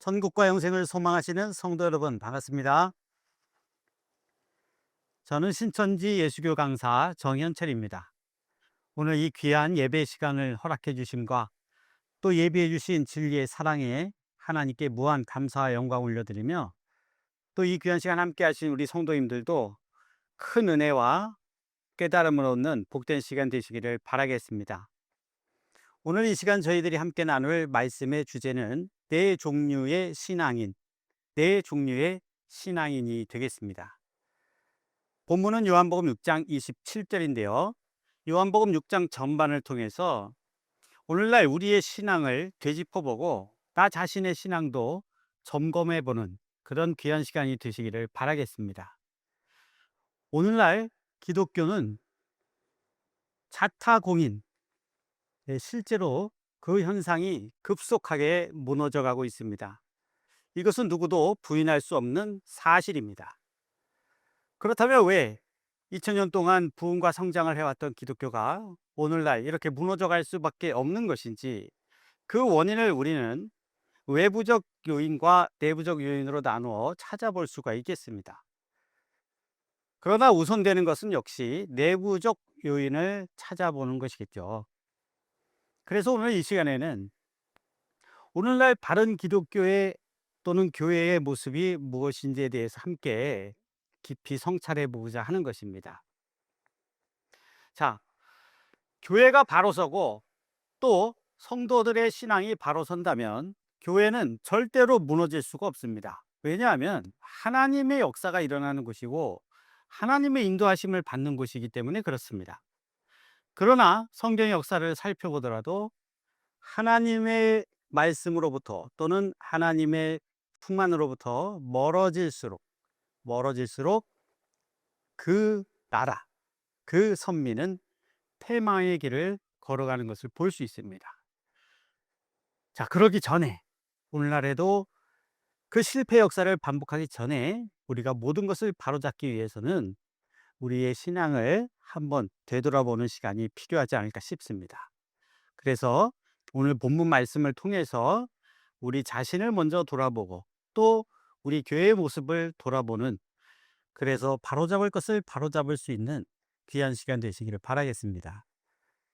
천국과 영생을 소망하시는 성도 여러분, 반갑습니다. 저는 신천지 예수교 강사 정현철입니다. 오늘 이 귀한 예배 시간을 허락해 주심과 또 예배해 주신 진리의 사랑에 하나님께 무한 감사와 영광 올려드리며, 또 이 귀한 시간 함께 하신 우리 성도님들도 큰 은혜와 깨달음을 얻는 복된 시간 되시기를 바라겠습니다. 오늘 이 시간 저희들이 함께 나눌 말씀의 주제는 네 종류의 신앙인이 되겠습니다. 본문은 요한복음 6장 27절인데요. 요한복음 6장 전반을 통해서 오늘날 우리의 신앙을 되짚어보고 나 자신의 신앙도 점검해보는 그런 귀한 시간이 되시기를 바라겠습니다. 오늘날 기독교는 자타공인, 실제로 그 현상이 급속하게 무너져 가고 있습니다. 이것은 누구도 부인할 수 없는 사실입니다. 그렇다면 왜 2000년 동안 부흥과 성장을 해왔던 기독교가 오늘날 이렇게 무너져 갈 수밖에 없는 것인지, 그 원인을 우리는 외부적 요인과 내부적 요인으로 나누어 찾아볼 수가 있겠습니다. 그러나 우선되는 것은 역시 내부적 요인을 찾아보는 것이겠죠. 그래서 오늘 이 시간에는 오늘날 바른 기독교의 또는 교회의 모습이 무엇인지에 대해서 함께 깊이 성찰해 보고자 하는 것입니다. 자, 교회가 바로 서고 또 성도들의 신앙이 바로 선다면 교회는 절대로 무너질 수가 없습니다. 왜냐하면 하나님의 역사가 일어나는 곳이고 하나님의 인도하심을 받는 곳이기 때문에 그렇습니다. 그러나 성경의 역사를 살펴보더라도 하나님의 말씀으로부터 또는 하나님의 풍만으로부터 멀어질수록 그 나라, 그 선민은 패망의 길을 걸어가는 것을 볼 수 있습니다. 자, 그러기 전에, 오늘날에도 그 실패 역사를 반복하기 전에 우리가 모든 것을 바로잡기 위해서는 우리의 신앙을 한번 되돌아보는 시간이 필요하지 않을까 싶습니다. 그래서 오늘 본문 말씀을 통해서 우리 자신을 먼저 돌아보고 또 우리 교회의 모습을 돌아보는, 그래서 바로잡을 것을 바로잡을 수 있는 귀한 시간 되시기를 바라겠습니다.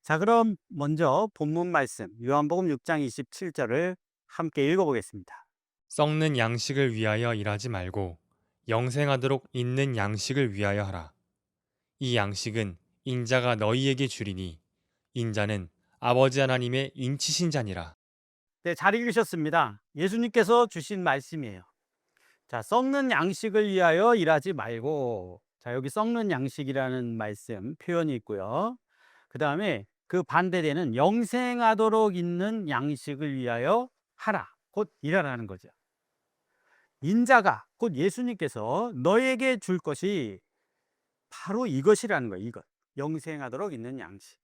자, 그럼 먼저 본문 말씀 요한복음 6장 27절을 함께 읽어보겠습니다. 썩는 양식을 위하여 일하지 말고 영생하도록 있는 양식을 위하여 하라. 이 양식은 인자가 너희에게 주리니 인자는 아버지 하나님의 인치신 자니라. 네, 잘 읽으셨습니다. 예수님께서 주신 말씀이에요. 자, 썩는 양식을 위하여 일하지 말고, 자, 여기 썩는 양식이라는 말씀 표현이 있고요. 그 다음에 그 반대되는 영생하도록 있는 양식을 위하여 하라, 곧 일하라는 거죠. 인자가 곧 예수님께서 너에게 줄 것이 바로 이것이라는 거예요. 이것, 영생하도록 있는 양식.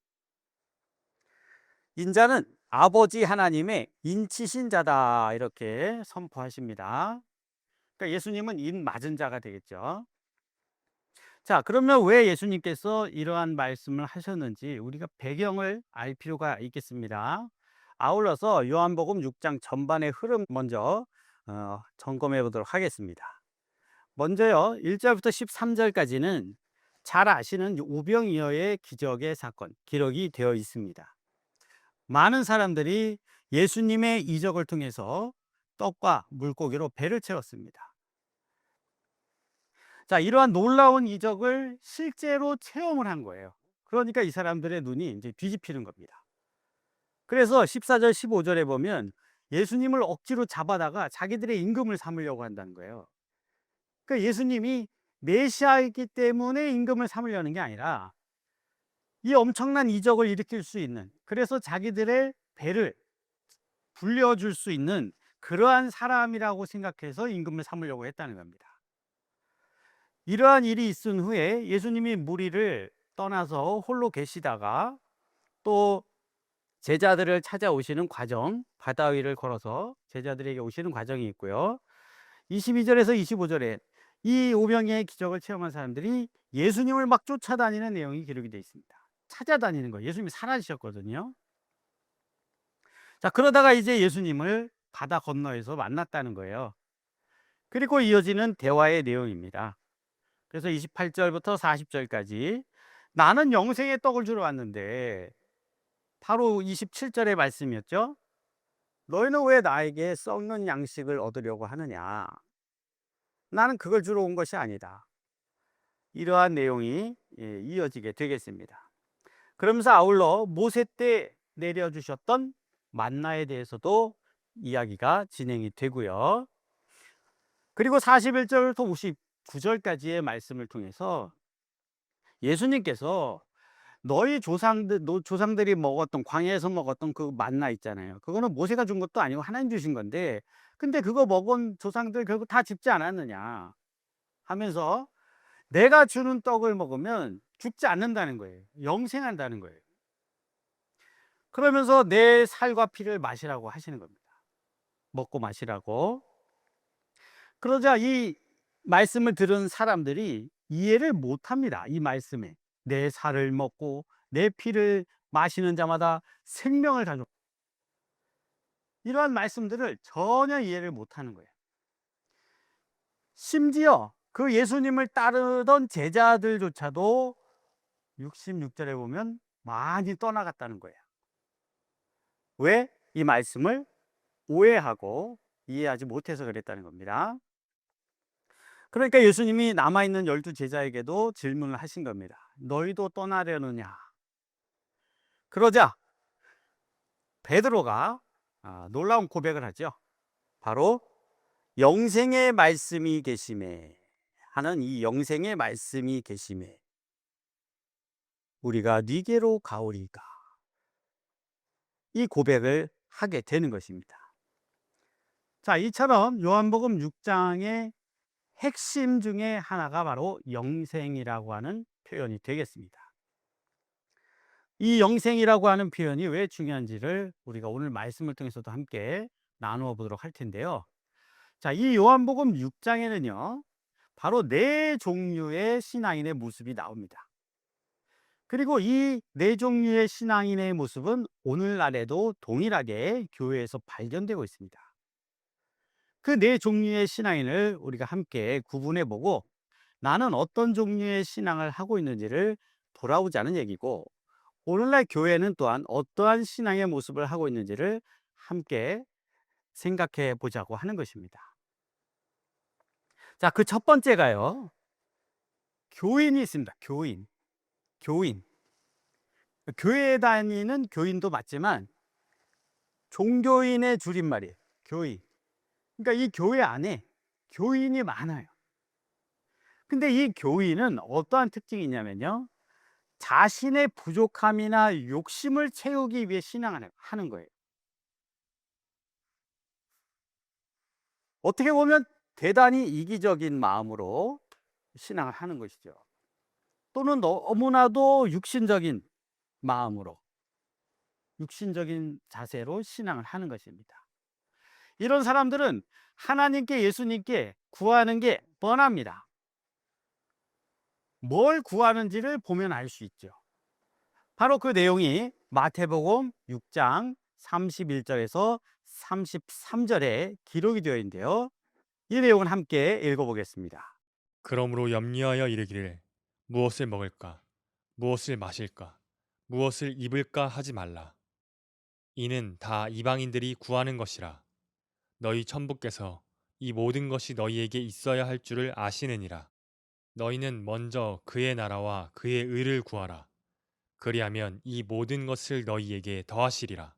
인자는 아버지 하나님의 인치신 자다, 이렇게 선포하십니다. 그러니까 예수님은 인 맞은 자가 되겠죠. 자, 그러면 왜 예수님께서 이러한 말씀을 하셨는지 우리가 배경을 알 필요가 있겠습니다. 아울러서 요한복음 6장 전반의 흐름 먼저 점검해 보도록 하겠습니다. 먼저요, 1절부터 13절까지는 잘 아시는 오병이어의 기적의 사건 기록이 되어 있습니다. 많은 사람들이 예수님의 이적을 통해서 떡과 물고기로 배를 채웠습니다. 자, 이러한 놀라운 이적을 실제로 체험을 한 거예요. 그러니까 이 사람들의 눈이 이제 뒤집히는 겁니다. 그래서 14절, 15절에 보면 예수님을 억지로 잡아다가 자기들의 임금을 삼으려고 한다는 거예요. 그러니까 예수님이 메시아이기 때문에 임금을 삼으려는 게 아니라 이 엄청난 이적을 일으킬 수 있는, 그래서 자기들의 배를 불려줄 수 있는 그러한 사람이라고 생각해서 임금을 삼으려고 했다는 겁니다. 이러한 일이 있은 후에 예수님이 무리를 떠나서 홀로 계시다가 또 제자들을 찾아오시는 과정, 바다 위를 걸어서 제자들에게 오시는 과정이 있고요. 22절에서 25절에 이 오병이의 기적을 체험한 사람들이 예수님을 막 쫓아다니는 내용이 기록이 되어 있습니다. 찾아다니는 거예요. 예수님이 사라지셨거든요. 자, 그러다가 이제 예수님을 바다 건너에서 만났다는 거예요. 그리고 이어지는 대화의 내용입니다. 그래서 28절부터 40절까지 나는 영생의 떡을 주러 왔는데, 바로 27절의 말씀이었죠. 너희는 왜 나에게 썩는 양식을 얻으려고 하느냐? 나는 그걸 주러 온 것이 아니다. 이러한 내용이 이어지게 되겠습니다. 그러면서 아울러 모세 때 내려주셨던 만나에 대해서도 이야기가 진행이 되고요. 그리고 41절부터 59절까지의 말씀을 통해서 예수님께서 너희 조상들이 먹었던, 광야에서 먹었던 그 만나 있잖아요. 그거는 모세가 준 것도 아니고 하나님 주신 건데, 근데 그거 먹은 조상들 결국 다 죽지 않았느냐 하면서, 내가 주는 떡을 먹으면 죽지 않는다는 거예요. 영생한다는 거예요. 그러면서 내 살과 피를 마시라고 하시는 겁니다. 먹고 마시라고. 그러자 이 말씀을 들은 사람들이 이해를 못 합니다. 이 말씀에. 내 살을 먹고 내 피를 마시는 자마다 생명을 가져. 이러한 말씀들을 전혀 이해를 못 하는 거예요. 심지어 그 예수님을 따르던 제자들조차도 66절에 보면 많이 떠나갔다는 거예요. 왜? 이 말씀을 오해하고 이해하지 못해서 그랬다는 겁니다. 그러니까 예수님이 남아있는 12 제자에게도 질문을 하신 겁니다. 너희도 떠나려느냐? 그러자 베드로가 놀라운 고백을 하죠. 바로 영생의 말씀이 계심에 하는, 이 영생의 말씀이 계심에 우리가 네게로 가오리까, 이 고백을 하게 되는 것입니다. 자, 이처럼 요한복음 6장의 핵심 중에 하나가 바로 영생이라고 하는 표현이 되겠습니다. 이 영생이라고 하는 표현이 왜 중요한지를 우리가 오늘 말씀을 통해서도 함께 나누어 보도록 할 텐데요. 자, 이 요한복음 6장에는요, 바로 네 종류의 신앙인의 모습이 나옵니다. 그리고 이 네 종류의 신앙인의 모습은 오늘날에도 동일하게 교회에서 발견되고 있습니다. 그 네 종류의 신앙인을 우리가 함께 구분해 보고 나는 어떤 종류의 신앙을 하고 있는지를 돌아보자는 얘기고, 오늘날 교회는 또한 어떠한 신앙의 모습을 하고 있는지를 함께 생각해 보자고 하는 것입니다. 자, 그 첫 번째가요, 교인이 있습니다. 교인. 교회에 다니는 교인도 맞지만 종교인의 줄임말이에요. 교인. 그러니까 이 교회 안에 교인이 많아요. 근데 이 교인은 어떠한 특징이 있냐면요, 자신의 부족함이나 욕심을 채우기 위해 신앙을 하는 거예요. 어떻게 보면 대단히 이기적인 마음으로 신앙을 하는 것이죠. 또는 너무나도 육신적인 마음으로, 육신적인 자세로 신앙을 하는 것입니다. 이런 사람들은 하나님께, 예수님께 구하는 게 뻔합니다. 뭘 구하는지를 보면 알 수 있죠. 바로 그 내용이 마태복음 6장 31절에서 33절에 기록이 되어 있는데요. 이 내용은 함께 읽어보겠습니다. 그러므로 염려하여 이르기를 무엇을 먹을까, 무엇을 마실까, 무엇을 입을까 하지 말라. 이는 다 이방인들이 구하는 것이라. 너희 천부께서 이 모든 것이 너희에게 있어야 할 줄을 아시느니라. 너희는 먼저 그의 나라와 그의 의를 구하라. 그리하면 이 모든 것을 너희에게 더하시리라.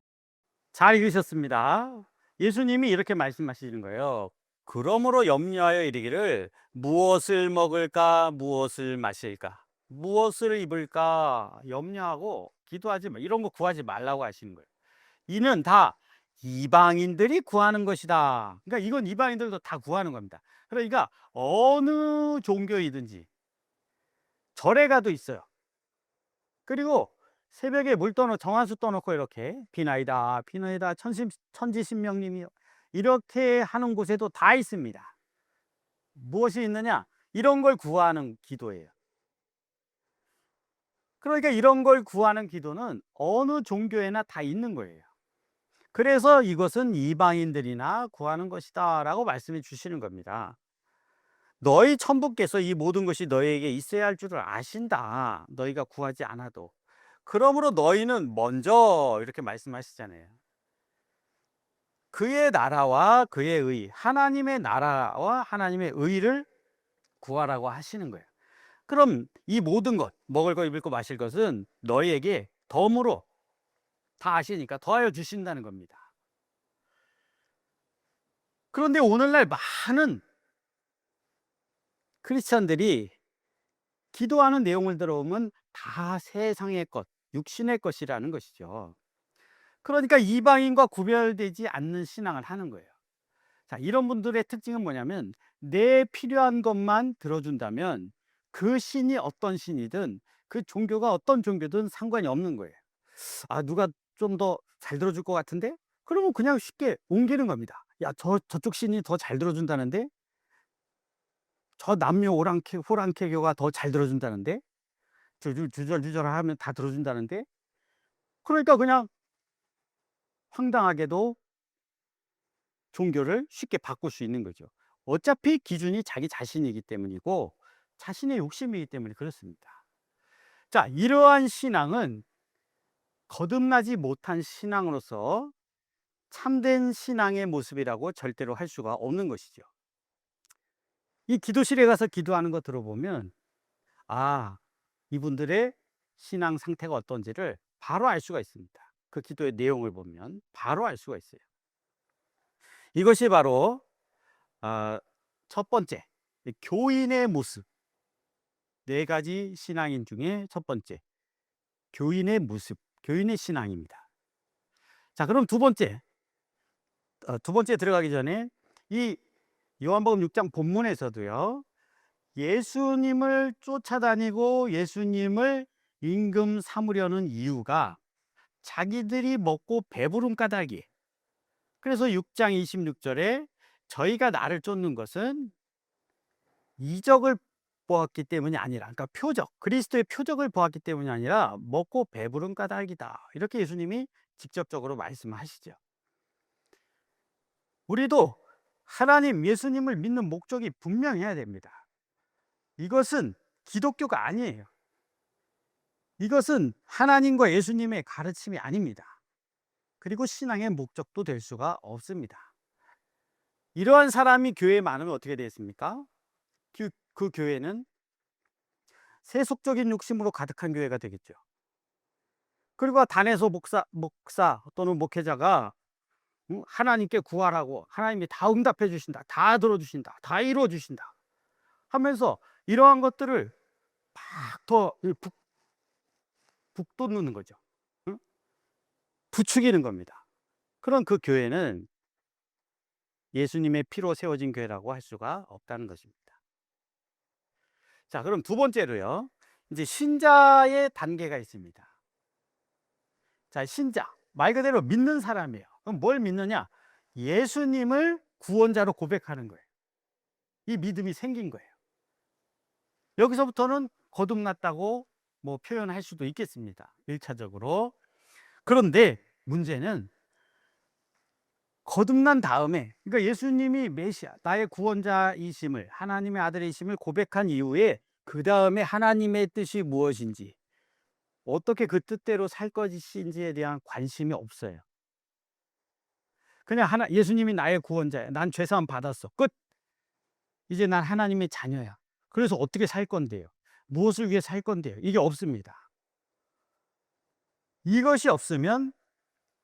잘 읽으셨습니다. 예수님이 이렇게 말씀하시는 거예요. 그러므로 염려하여 이르기를 무엇을 먹을까, 무엇을 마실까, 무엇을 입을까 염려하고 기도하지 마, 이런 거 구하지 말라고 하시는 거예요. 이는 다 이방인들이 구하는 것이다. 그러니까 이건 이방인들도 다 구하는 겁니다. 그러니까 어느 종교이든지 절에 가도 있어요. 그리고 새벽에 물 정한수 떠놓고 이렇게 비나이다 비나이다 천지신명님이 이렇게 하는 곳에도 다 있습니다. 무엇이 있느냐? 이런 걸 구하는 기도예요. 그러니까 이런 걸 구하는 기도는 어느 종교에나 다 있는 거예요. 그래서 이것은 이방인들이나 구하는 것이다 라고 말씀해 주시는 겁니다. 너희 천부께서 이 모든 것이 너희에게 있어야 할 줄을 아신다. 너희가 구하지 않아도. 그러므로 너희는 먼저 이렇게 말씀하시잖아요. 그의 나라와 그의 의, 하나님의 나라와 하나님의 의를 구하라고 하시는 거예요. 그럼 이 모든 것, 먹을 거, 입을 거, 마실 것은 너희에게 덤으로 다 아시니까 더하여 주신다는 겁니다. 그런데 오늘날 많은 크리스천들이 기도하는 내용을 들어보면 다 세상의 것, 육신의 것이라는 것이죠. 그러니까 이방인과 구별되지 않는 신앙을 하는 거예요. 자, 이런 분들의 특징은 뭐냐면 내 필요한 것만 들어준다면 그 신이 어떤 신이든 그 종교가 어떤 종교든 상관이 없는 거예요. 아, 누가 좀 더 잘 들어줄 것 같은데? 그러면 그냥 쉽게 옮기는 겁니다. 야, 저쪽 신이 더 잘 들어준다는데? 저 남녀 호랑캐교가 더 잘 들어준다는데? 주절주절 하면 다 들어준다는데? 그러니까 그냥 황당하게도 종교를 쉽게 바꿀 수 있는 거죠. 어차피 기준이 자기 자신이기 때문이고 자신의 욕심이기 때문에 그렇습니다. 자, 이러한 신앙은 거듭나지 못한 신앙으로서 참된 신앙의 모습이라고 절대로 할 수가 없는 것이죠. 이 기도실에 가서 기도하는 거 들어보면 아, 이분들의 신앙 상태가 어떤지를 바로 알 수가 있습니다. 그 기도의 내용을 보면 바로 알 수가 있어요. 이것이 바로 첫 번째, 교인의 모습. 네 가지 신앙인 중에 첫 번째, 교인의 모습, 교인의 신앙입니다. 자, 그럼 두 번째 들어가기 전에 이 요한복음 6장 본문에서도요, 예수님을 쫓아다니고 예수님을 임금 삼으려는 이유가 자기들이 먹고 배부른 까닭이. 그래서 6장 26절에 저희가 나를 쫓는 것은 이적을 보았기 때문이 아니라, 그러니까 표적, 그리스도의 표적을 보았기 때문이 아니라 먹고 배부른 까닭이다. 이렇게 예수님이 직접적으로 말씀하시죠. 우리도 하나님, 예수님을 믿는 목적이 분명해야 됩니다. 이것은 기독교가 아니에요. 이것은 하나님과 예수님의 가르침이 아닙니다. 그리고 신앙의 목적도 될 수가 없습니다. 이러한 사람이 교회에 많으면 어떻게 되겠습니까? 그 교회는 세속적인 욕심으로 가득한 교회가 되겠죠. 그리고 단에서 목사 또는 목회자가 하나님께 구하라고 하나님이 다 응답해 주신다, 다 들어주신다, 다 이루어 주신다 하면서 이러한 것들을 막 더 북돋는 거죠. 응? 부추기는 겁니다. 그런 그 교회는 예수님의 피로 세워진 교회라고 할 수가 없다는 것입니다. 자, 그럼 두 번째로요, 이제 신자의 단계가 있습니다. 자, 신자, 말 그대로 믿는 사람이에요. 그럼 뭘 믿느냐? 예수님을 구원자로 고백하는 거예요. 이 믿음이 생긴 거예요. 여기서부터는 거듭났다고 뭐 표현할 수도 있겠습니다. 1차적으로. 그런데 문제는 거듭난 다음에, 그러니까 예수님이 메시아, 나의 구원자이심을, 하나님의 아들이심을 고백한 이후에 그 다음에 하나님의 뜻이 무엇인지, 어떻게 그 뜻대로 살 것인지에 대한 관심이 없어요. 그냥 예수님이 나의 구원자야. 난 죄사함 받았어. 끝. 이제 난 하나님의 자녀야. 그래서 어떻게 살 건데요? 무엇을 위해 살 건데요? 이게 없습니다. 이것이 없으면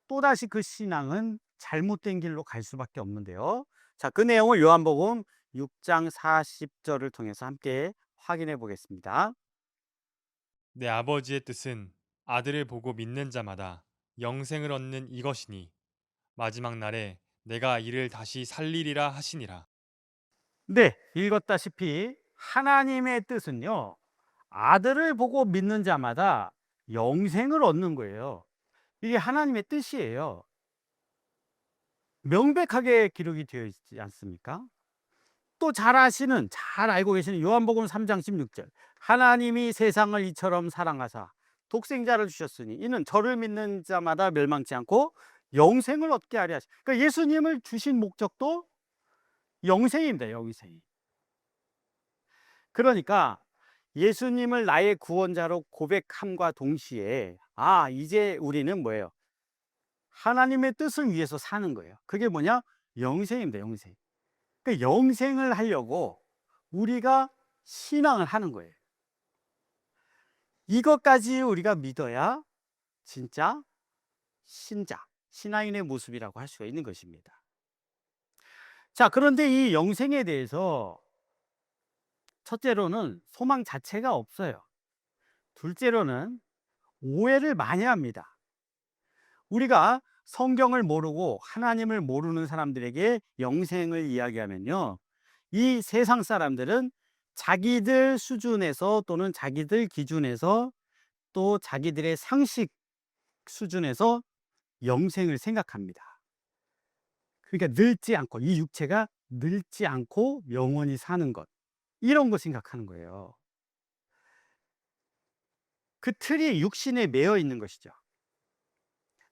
또다시 그 신앙은 잘못된 길로 갈 수밖에 없는데요. 자, 그 내용을 요한복음 6장 40절을 통해서 함께 확인해 보겠습니다. 내 아버지의 뜻은 아들을 보고 믿는 자마다 영생을 얻는 이것이니 마지막 날에 내가 이를 다시 살리리라 하시니라. 네, 읽었다시피 하나님의 뜻은요, 아들을 보고 믿는 자마다 영생을 얻는 거예요. 이게 하나님의 뜻이에요. 명백하게 기록이 되어 있지 않습니까? 또 잘 알고 계시는 요한복음 3장 16절. 하나님이 세상을 이처럼 사랑하사 독생자를 주셨으니 이는 저를 믿는 자마다 멸망치 않고 영생을 얻게 하려 하시. 그러니까 예수님을 주신 목적도 영생입니다. 영생. 그러니까 예수님을 나의 구원자로 고백함과 동시에 이제 우리는 뭐예요? 하나님의 뜻을 위해서 사는 거예요. 그게 뭐냐? 영생입니다. 영생. 그러니까 영생을 하려고 우리가 신앙을 하는 거예요. 이것까지 우리가 믿어야 진짜 신자, 신앙인의 모습이라고 할 수가 있는 것입니다. 자, 그런데 이 영생에 대해서 첫째로는 소망 자체가 없어요. 둘째로는 오해를 많이 합니다. 우리가 성경을 모르고 하나님을 모르는 사람들에게 영생을 이야기하면요, 이 세상 사람들은 자기들 수준에서 또는 자기들 기준에서 또 자기들의 상식 수준에서 영생을 생각합니다. 그러니까 늙지 않고, 이 육체가 늙지 않고 영원히 사는 것, 이런 거 생각하는 거예요. 그 틀이 육신에 매여 있는 것이죠.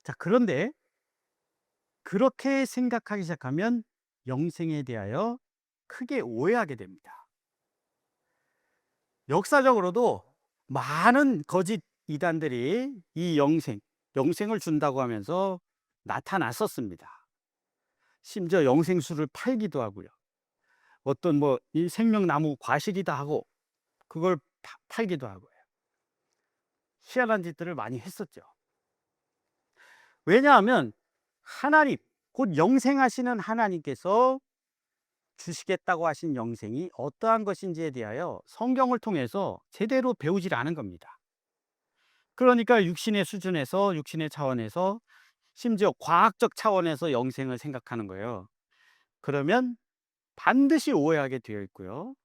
자, 그런데 그렇게 생각하기 시작하면 영생에 대하여 크게 오해하게 됩니다. 역사적으로도 많은 거짓 이단들이 이 영생을 준다고 하면서 나타났었습니다. 심지어 영생수를 팔기도 하고요. 어떤 이 생명나무 과실이다 하고 그걸 팔기도 하고요. 희한한 짓들을 많이 했었죠. 왜냐하면 하나님, 곧 영생하시는 하나님께서 주시겠다고 하신 영생이 어떠한 것인지에 대하여 성경을 통해서 제대로 배우질 않은 겁니다. 그러니까 육신의 수준에서, 육신의 차원에서, 심지어 과학적 차원에서 영생을 생각하는 거예요. 그러면 반드시 오해하게 되어 있고요.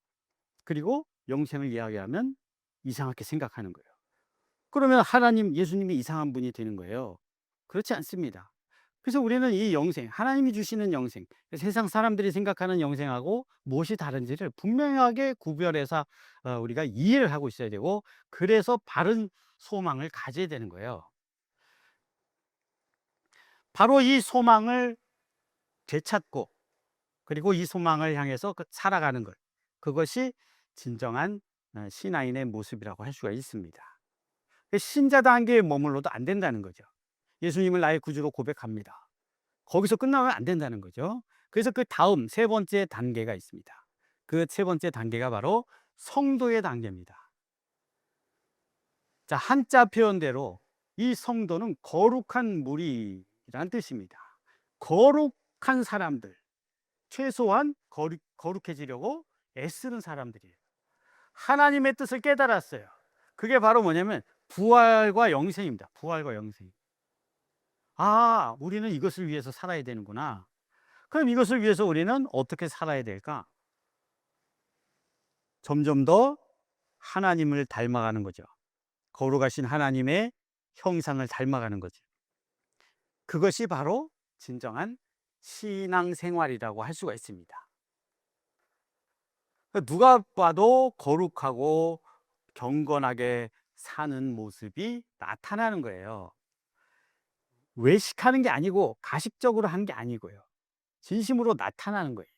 그리고 영생을 이야기하면 이상하게 생각하는 거예요. 그러면 하나님, 예수님이 이상한 분이 되는 거예요. 그렇지 않습니다. 그래서 우리는 이 영생, 하나님이 주시는 영생, 세상 사람들이 생각하는 영생하고 무엇이 다른지를 분명하게 구별해서 우리가 이해를 하고 있어야 되고, 그래서 바른 소망을 가져야 되는 거예요. 바로 이 소망을 되찾고, 그리고 이 소망을 향해서 살아가는 것, 그것이 진정한 신앙인의 모습이라고 할 수가 있습니다. 신자 단계에 머물러도 안 된다는 거죠. 예수님을 나의 구주로 고백합니다. 거기서 끝나면 안 된다는 거죠. 그래서 그 다음 세 번째 단계가 있습니다. 그 세 번째 단계가 바로 성도의 단계입니다. 자, 한자 표현대로 이 성도는 거룩한 무리라는 뜻입니다. 거룩한 사람들, 최소한 거룩해지려고 애쓰는 사람들이에요. 하나님의 뜻을 깨달았어요. 그게 바로 뭐냐면 부활과 영생입니다. 부활과 영생. 우리는 이것을 위해서 살아야 되는구나. 그럼 이것을 위해서 우리는 어떻게 살아야 될까? 점점 더 하나님을 닮아가는 거죠. 거룩하신 하나님의 형상을 닮아가는 거죠. 그것이 바로 진정한 신앙생활이라고 할 수가 있습니다. 누가 봐도 거룩하고 경건하게 사는 모습이 나타나는 거예요. 외식하는 게 아니고 가식적으로 하는 게 아니고요. 진심으로 나타나는 거예요.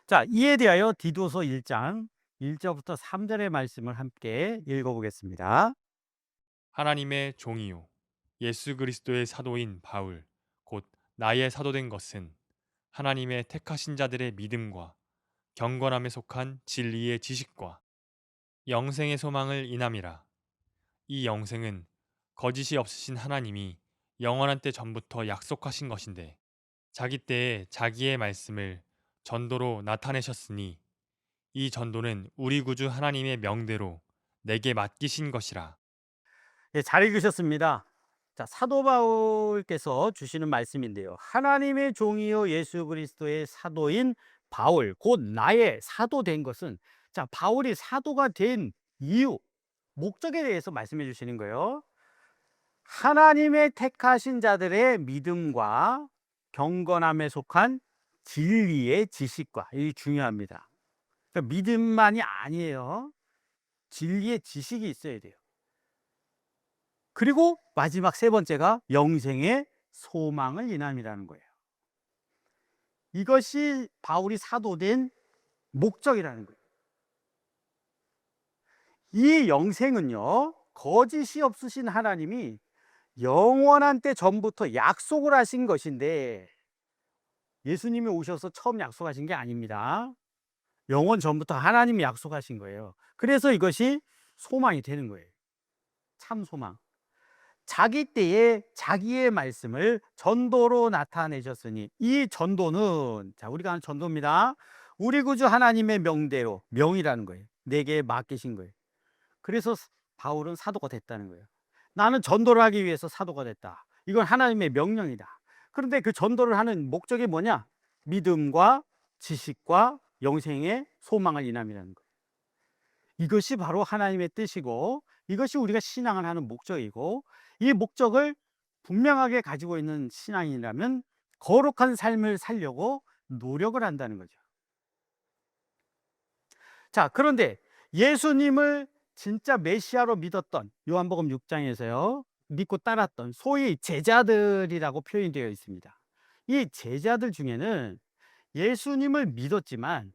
자, 이에 대하여 디도서 1장 1절부터 3절의 말씀을 함께 읽어보겠습니다. 하나님의 종이요 예수 그리스도의 사도인 바울 곧 나의 사도된 것은 하나님의 택하신 자들의 믿음과 경건함에 속한 진리의 지식과 영생의 소망을 인함이라. 이 영생은 거짓이 없으신 하나님이 영원한 때 전부터 약속하신 것인데 자기 때에 자기의 말씀을 전도로 나타내셨으니 이 전도는 우리 구주 하나님의 명대로 내게 맡기신 것이라. 예, 잘 읽으셨습니다. 자, 사도 바울께서 주시는 말씀인데요. 하나님의 종이요 예수 그리스도의 사도인 바울, 곧 나의 사도 된 것은, 자, 바울이 사도가 된 이유, 목적에 대해서 말씀해 주시는 거예요. 하나님의 택하신 자들의 믿음과 경건함에 속한 진리의 지식과, 이 중요합니다. 그러니까 믿음만이 아니에요. 진리의 지식이 있어야 돼요. 그리고 마지막 세 번째가 영생의 소망을 인함이라는 거예요. 이것이 바울이 사도된 목적이라는 거예요. 이 영생은요, 거짓이 없으신 하나님이 영원한 때 전부터 약속을 하신 것인데, 예수님이 오셔서 처음 약속하신 게 아닙니다. 영원 전부터 하나님이 약속하신 거예요. 그래서 이것이 소망이 되는 거예요. 참 소망. 자기 때에 자기의 말씀을 전도로 나타내셨으니, 이 전도는, 자, 우리가 하는 전도입니다. 우리 구주 하나님의 명대로, 명이라는 거예요. 내게 맡기신 거예요. 그래서 바울은 사도가 됐다는 거예요. 나는 전도를 하기 위해서 사도가 됐다. 이건 하나님의 명령이다. 그런데 그 전도를 하는 목적이 뭐냐? 믿음과 지식과 영생의 소망을 인함이라는 거예요. 이것이 바로 하나님의 뜻이고, 이것이 우리가 신앙을 하는 목적이고, 이 목적을 분명하게 가지고 있는 신앙이라면 거룩한 삶을 살려고 노력을 한다는 거죠. 자, 그런데 예수님을 진짜 메시아로 믿었던, 요한복음 6장에서요, 믿고 따랐던 소위 제자들이라고 표현이 되어 있습니다. 이 제자들 중에는 예수님을 믿었지만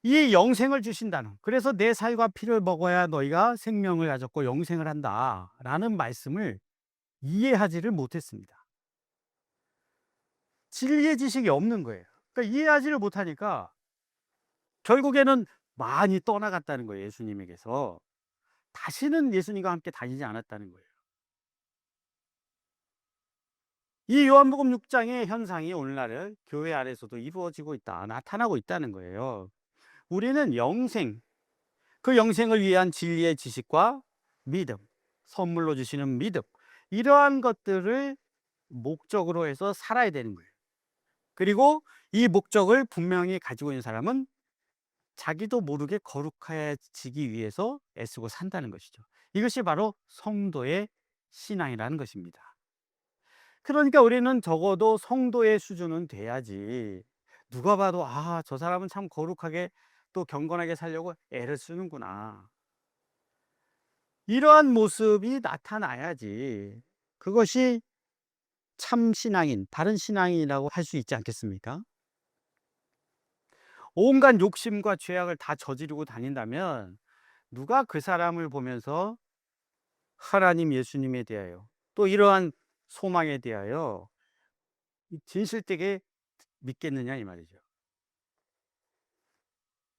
이 영생을 주신다는, 그래서 내 살과 피를 먹어야 너희가 생명을 가졌고 영생을 한다라는 말씀을 이해하지를 못했습니다. 진리의 지식이 없는 거예요. 그러니까 이해하지를 못하니까 결국에는 많이 떠나갔다는 거예요. 예수님에게서 다시는 예수님과 함께 다니지 않았다는 거예요. 이 요한복음 6장의 현상이 오늘날 교회 안에서도 이루어지고 있다, 나타나고 있다는 거예요. 우리는 영생, 그 영생을 위한 진리의 지식과 믿음, 선물로 주시는 믿음, 이러한 것들을 목적으로 해서 살아야 되는 거예요. 그리고 이 목적을 분명히 가지고 있는 사람은 자기도 모르게 거룩해지기 위해서 애쓰고 산다는 것이죠. 이것이 바로 성도의 신앙이라는 것입니다. 그러니까 우리는 적어도 성도의 수준은 돼야지, 누가 봐도 아, 저 사람은 참 거룩하게 또 경건하게 살려고 애를 쓰는구나, 이러한 모습이 나타나야지 그것이 참 신앙인, 바른 신앙이라고 할 수 있지 않겠습니까? 온갖 욕심과 죄악을 다 저지르고 다닌다면 누가 그 사람을 보면서 하나님, 예수님에 대하여, 또 이러한 소망에 대하여 진실되게 믿겠느냐 이 말이죠.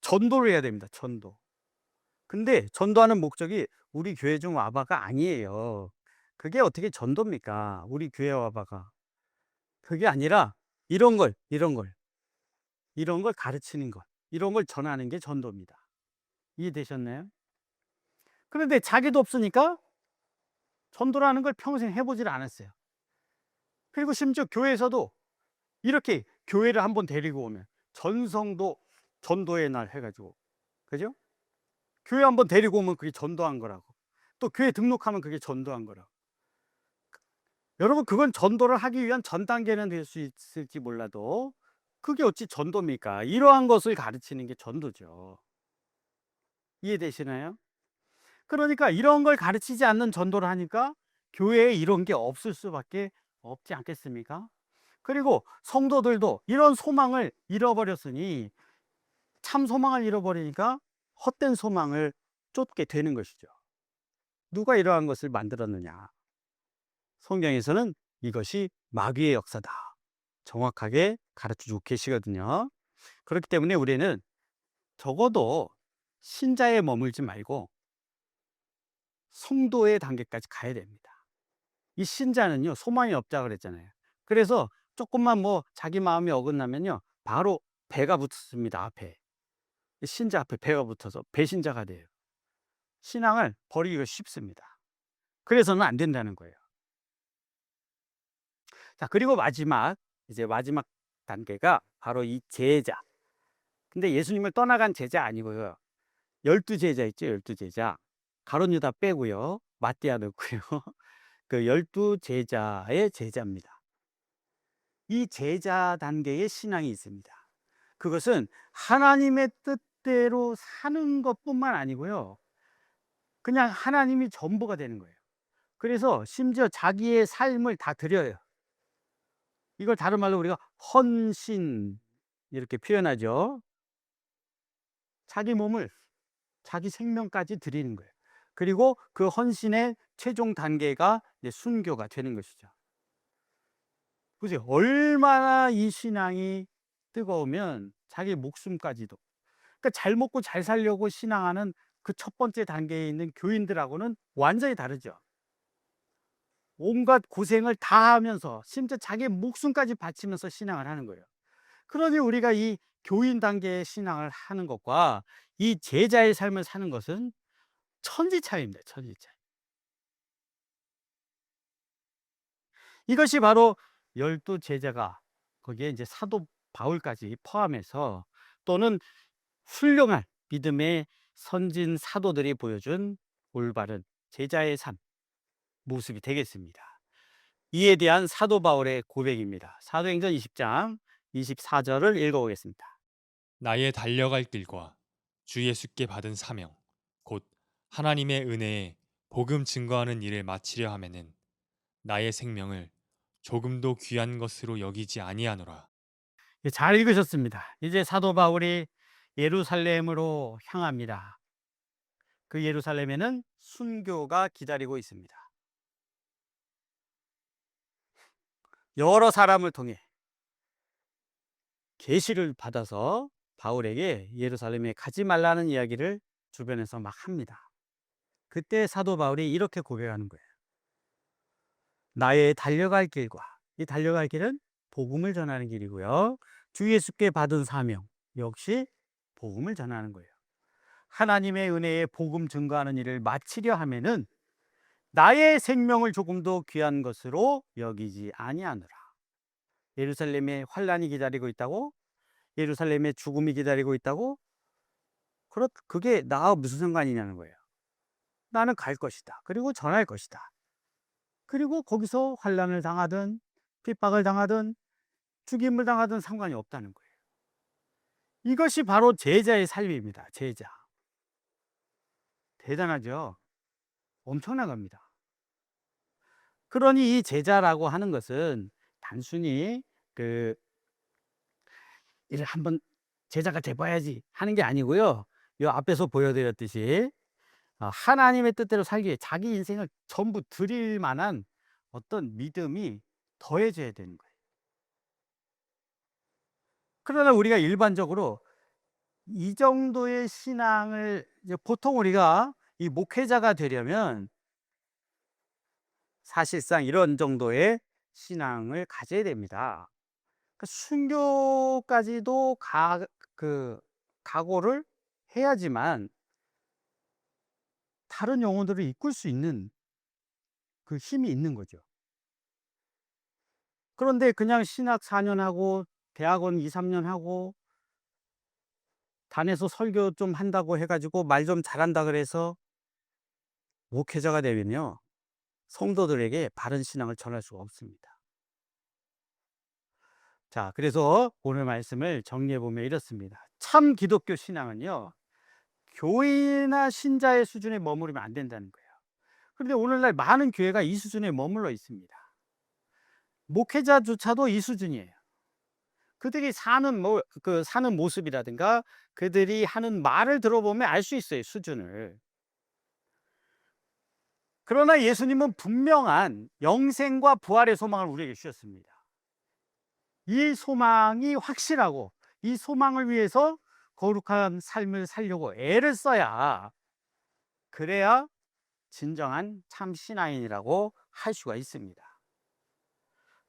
전도를 해야 됩니다. 전도. 근데 전도하는 목적이 우리 교회 좀 와봐가 아니에요. 그게 어떻게 전도입니까? 우리 교회 와봐가. 그게 아니라 이런 걸 가르치는 것, 이런 걸 전하는 게 전도입니다. 이해되셨나요? 그런데 자기도 없으니까 전도라는 걸 평생 해보질 않았어요. 그리고 심지어 교회에서도 이렇게 교회를 한번 데리고 오면 전성도 전도의 날 해가지고, 그죠? 교회 한번 데리고 오면 그게 전도한 거라고. 또 교회 등록하면 그게 전도한 거라고. 여러분, 그건 전도를 하기 위한 전 단계는 될 수 있을지 몰라도 그게 어찌 전도입니까? 이러한 것을 가르치는 게 전도죠. 이해되시나요? 그러니까 이런 걸 가르치지 않는 전도를 하니까 교회에 이런 게 없을 수밖에 없지 않겠습니까? 그리고 성도들도 이런 소망을 잃어버렸으니, 참 소망을 잃어버리니까 헛된 소망을 쫓게 되는 것이죠. 누가 이러한 것을 만들었느냐? 성경에서는 이것이 마귀의 역사다, 정확하게 가르쳐주고 계시거든요. 그렇기 때문에 우리는 적어도 신자에 머물지 말고 성도의 단계까지 가야 됩니다. 이 신자는요, 소망이 없다 그랬잖아요. 그래서 조금만 뭐 자기 마음이 어긋나면요, 바로 배가 붙습니다. 앞에 신자 앞에 배가 붙어서 배신자가 돼요. 신앙을 버리기가 쉽습니다. 그래서는 안 된다는 거예요. 자, 그리고 이제 마지막 단계가 바로 이 제자. 근데 예수님을 떠나간 제자 아니고요, 12제자 있죠. 12제자 가룟 유다 빼고요, 마띠아 넣고요, 그 12제자의 제자입니다. 이 제자 단계의 신앙이 있습니다. 그것은 하나님의 뜻대로 사는 것뿐만 아니고요, 그냥 하나님이 전부가 되는 거예요. 그래서 심지어 자기의 삶을 다 드려요. 이걸 다른 말로 우리가 헌신 이렇게 표현하죠. 자기 몸을, 자기 생명까지 드리는 거예요. 그리고 그 헌신의 최종 단계가 이제 순교가 되는 것이죠. 보세요. 얼마나 이 신앙이 뜨거우면 자기 목숨까지도. 그러니까 잘 먹고 잘 살려고 신앙하는 그 첫 번째 단계에 있는 교인들하고는 완전히 다르죠. 온갖 고생을 다 하면서 심지어 자기 목숨까지 바치면서 신앙을 하는 거예요. 그러니 우리가 이 교인 단계의 신앙을 하는 것과 이 제자의 삶을 사는 것은 천지 차이입니다. 천지 차이. 이것이 바로 열두 제자가 거기에 이제 사도 바울까지 포함해서 또는 훌륭한 믿음의 선진 사도들이 보여준 올바른 제자의 삶 모습이 되겠습니다. 이에 대한 사도 바울의 고백입니다. 사도행전 20장 24절을 읽어보겠습니다. 나의 달려갈 길과 주 예수께 받은 사명 곧 하나님의 은혜에 복음 증거하는 일을 마치려 하면은 나의 생명을 조금도 귀한 것으로 여기지 아니하노라. 예, 잘 읽으셨습니다. 이제 사도 바울이 예루살렘으로 향합니다. 그 예루살렘에는 순교가 기다리고 있습니다. 여러 사람을 통해 계시를 받아서 바울에게 예루살렘에 가지 말라는 이야기를 주변에서 막 합니다. 그때 사도 바울이 이렇게 고백하는 거예요. 나의 달려갈 길과, 이 달려갈 길은 복음을 전하는 길이고요. 주 예수께 받은 사명 역시 복음을 전하는 거예요. 하나님의 은혜에 복음 증거하는 일을 마치려 하면은 나의 생명을 조금도 귀한 것으로 여기지 아니하노라. 예루살렘에 환란이 기다리고 있다고? 예루살렘에 죽음이 기다리고 있다고? 그게 나와 무슨 상관이냐는 거예요. 나는 갈 것이다. 그리고 전할 것이다. 그리고 거기서 환란을 당하든 핍박을 당하든 죽임을 당하든 상관이 없다는 거예요. 이것이 바로 제자의 삶입니다. 제자. 대단하죠? 엄청난 겁니다. 그러니 이 제자라고 하는 것은 단순히 그 이를 한번 제자가 돼봐야지 하는 게 아니고요. 요 앞에서 보여드렸듯이 하나님의 뜻대로 살기 위해 자기 인생을 전부 드릴 만한 어떤 믿음이 더해져야 되는 거예요. 그러나 우리가 일반적으로 이 정도의 신앙을 이제 보통 우리가 이 목회자가 되려면 사실상 이런 정도의 신앙을 가져야 됩니다. 그 순교까지도 각오를 해야지만 다른 영혼들을 이끌 수 있는 그 힘이 있는 거죠. 그런데 그냥 신학 4년 하고 대학원 2-3년 하고 단에서 설교 좀 한다고 해 가지고 말 좀 잘한다 그래서 목회자가 되면요, 성도들에게 바른 신앙을 전할 수가 없습니다. 자, 그래서 오늘 말씀을 정리해 보면 이렇습니다. 참 기독교 신앙은요, 교회나 신자의 수준에 머무르면 안 된다는 거예요. 그런데 오늘날 많은 교회가 이 수준에 머물러 있습니다. 목회자조차도 이 수준이에요. 그들이 사는 모습이라든가 그들이 하는 말을 들어보면 알 수 있어요, 수준을. 그러나 예수님은 분명한 영생과 부활의 소망을 우리에게 주셨습니다. 이 소망이 확실하고 이 소망을 위해서 거룩한 삶을 살려고 애를 써야, 그래야 진정한 참 신앙인이라고 할 수가 있습니다.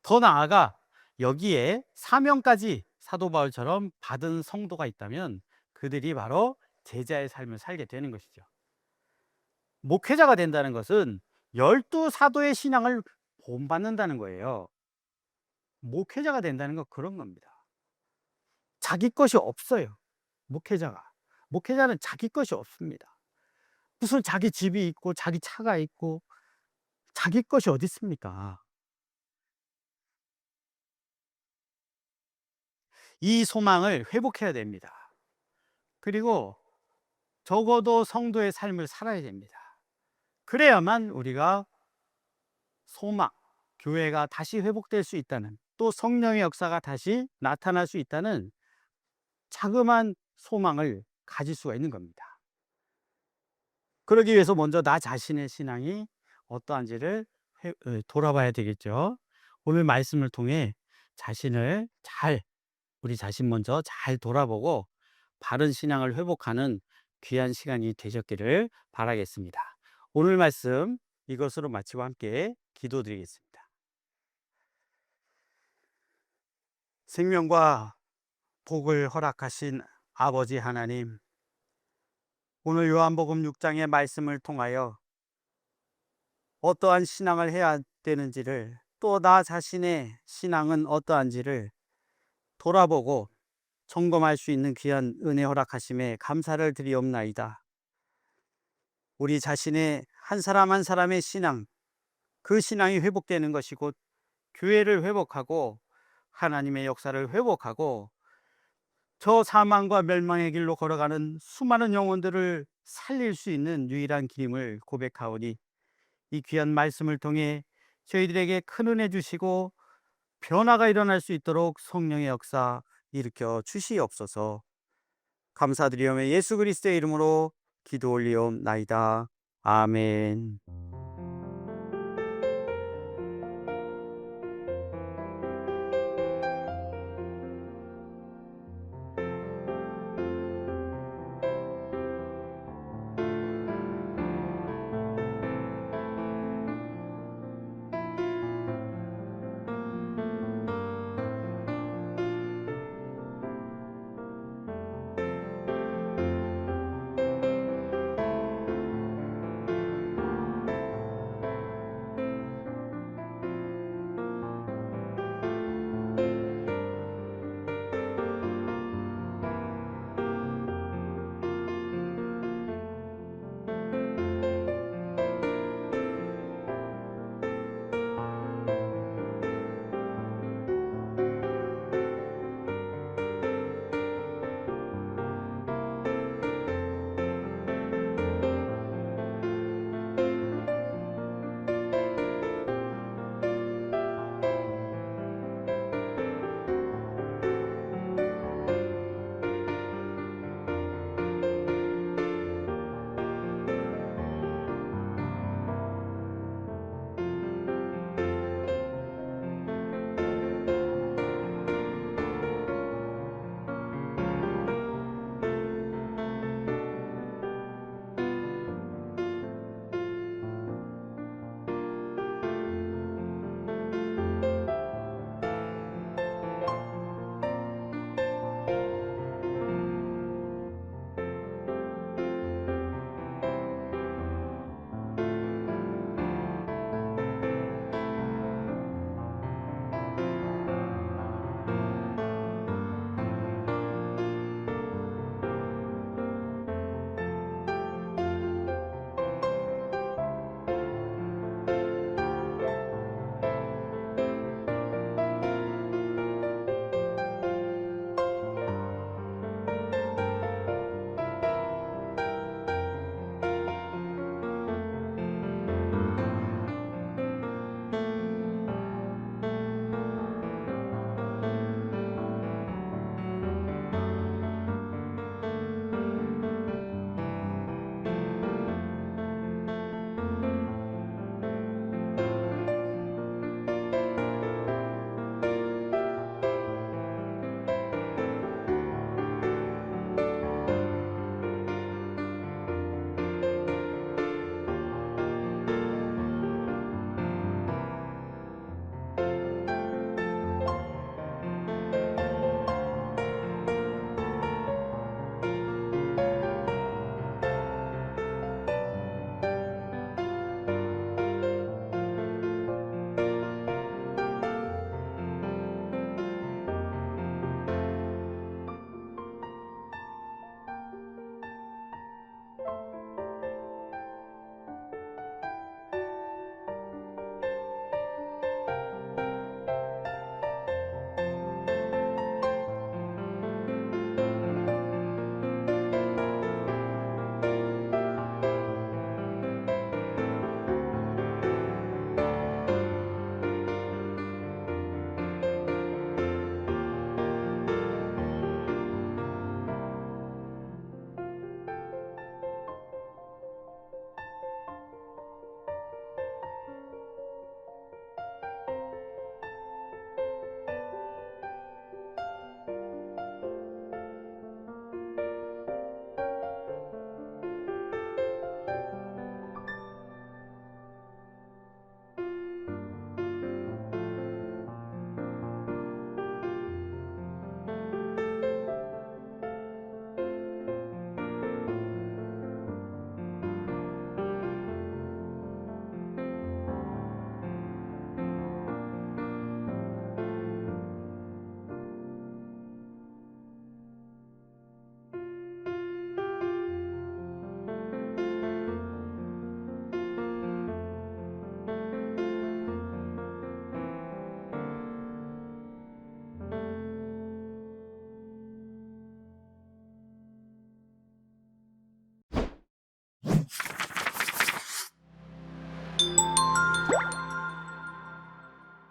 더 나아가 여기에 사명까지 사도 바울처럼 받은 성도가 있다면 그들이 바로 제자의 삶을 살게 되는 것이죠. 목회자가 된다는 것은 열두 사도의 신앙을 본받는다는 거예요. 목회자가 된다는 건 그런 겁니다. 자기 것이 없어요. 목회자가. 목회자는 자기 것이 없습니다. 무슨 자기 집이 있고 자기 차가 있고 자기 것이 어디 있습니까? 이 소망을 회복해야 됩니다. 그리고 적어도 성도의 삶을 살아야 됩니다. 그래야만 우리가 소망, 교회가 다시 회복될 수 있다는, 또 성령의 역사가 다시 나타날 수 있다는 자그마한 소망을 가질 수가 있는 겁니다. 그러기 위해서 먼저 나 자신의 신앙이 어떠한지를 돌아봐야 되겠죠. 오늘 말씀을 통해 자신을 잘, 우리 자신 먼저 잘 돌아보고 바른 신앙을 회복하는 귀한 시간이 되셨기를 바라겠습니다. 오늘 말씀 이것으로 마치고 함께 기도드리겠습니다. 생명과 복을 허락하신 아버지 하나님, 오늘 요한복음 6장의 말씀을 통하여 어떠한 신앙을 해야 되는지를, 또 나 자신의 신앙은 어떠한지를 돌아보고 점검할 수 있는 귀한 은혜 허락하심에 감사를 드리옵나이다. 우리 자신의 한 사람 한 사람의 신앙, 그 신앙이 회복되는 것이 곧 교회를 회복하고 하나님의 역사를 회복하고 저 사망과 멸망의 길로 걸어가는 수많은 영혼들을 살릴 수 있는 유일한 길임을 고백하오니, 이 귀한 말씀을 통해 저희들에게 큰 은혜 주시고 변화가 일어날 수 있도록 성령의 역사 일으켜 주시옵소서. 감사드리오며 예수 그리스도의 이름으로 기도 올리옵나이다. 아멘.